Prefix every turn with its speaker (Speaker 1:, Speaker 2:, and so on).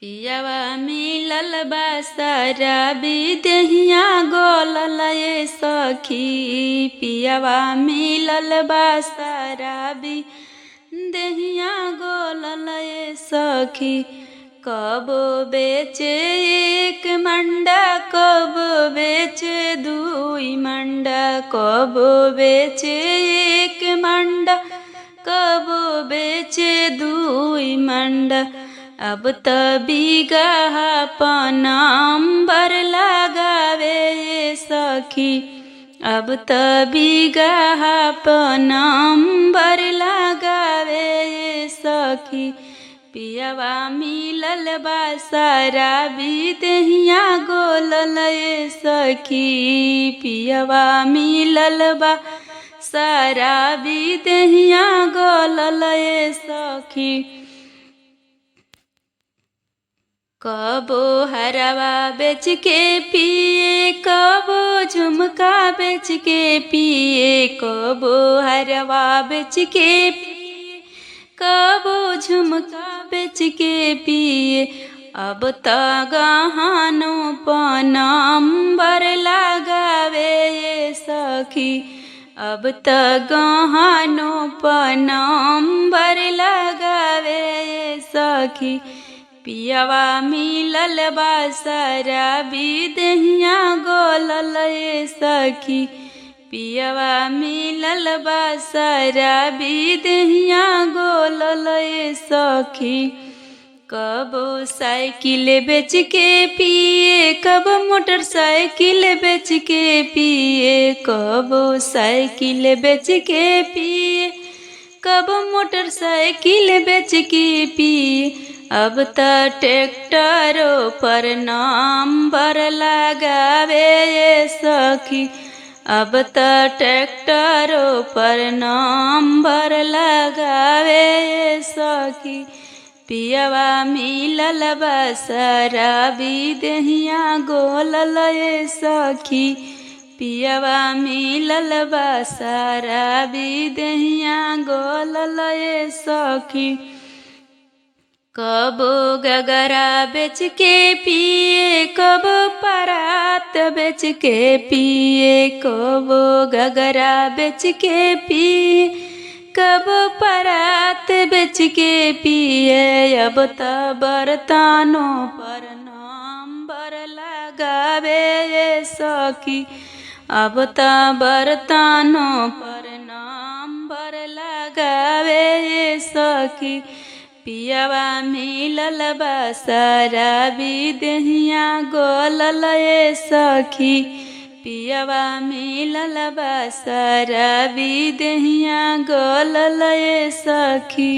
Speaker 1: पियवा मिलल बा शराबी देहिया गलल ए सखी। पियवा मिलल बा शराबी देहिया गलल ए सखी। कबो बेचे एक मंडा कबो बेचे दुई मंडा, कबो बेचे एक मंडा कबो बेचे दुई मंडा। अब त बिगह पनम्बर लगावे ए सखी। अब त बिगह पनम्बर लगावे ए सखी। पियवा मिलल बा शराबी देहिया गलल ए सखी। पियवा मिलल बा शराबी देहिया गलल ए सखी। कबो हरवा बेच के पिए कबो झुमका बेच के पिए, कबो हरवा बेच के पिए कबो झुमका बेच के पिए। अब त गहनो पनम्बर लगावे ए सखी। अब त गहनो पनम्बर लगावे ए सखी। पियवा मिलल बा शराबी देहिया गलल ए सखी। पियवा मिलल बा शराबी देहिया गलल ए सखी। कबो साइकिल बेच के पिए कबो मोटरसाइकिल बेच के पिए, कबो साइकिल बेच के पिए कबो मोटरसाइकिल बेच के पिए। अब त ट्रैक्टरों पर नंबर लगावे ए सखी। अब त ट्रैक्टरों पर नंबर लगावे ए सखी। पियवा मिलल बा शराबी देहिया गलल ए सखी। पियवा मिलल बा शराबी देहिया गलल ए सखी। कबो गगरा बेच के पिए कबो परात बेच के पिए, कबो गगरा बेच के पिए कबो परात बेच के पिए। अब त बर्तनों पर नंबर लगावे ए सखी। अब त बर्तनों पर नंबर लगावे ए सखी। पियवा मिलल बा शराबी देहिया गलल ए सखी। पियवा मिलल बा शराबी देहिया गलल ए सखी।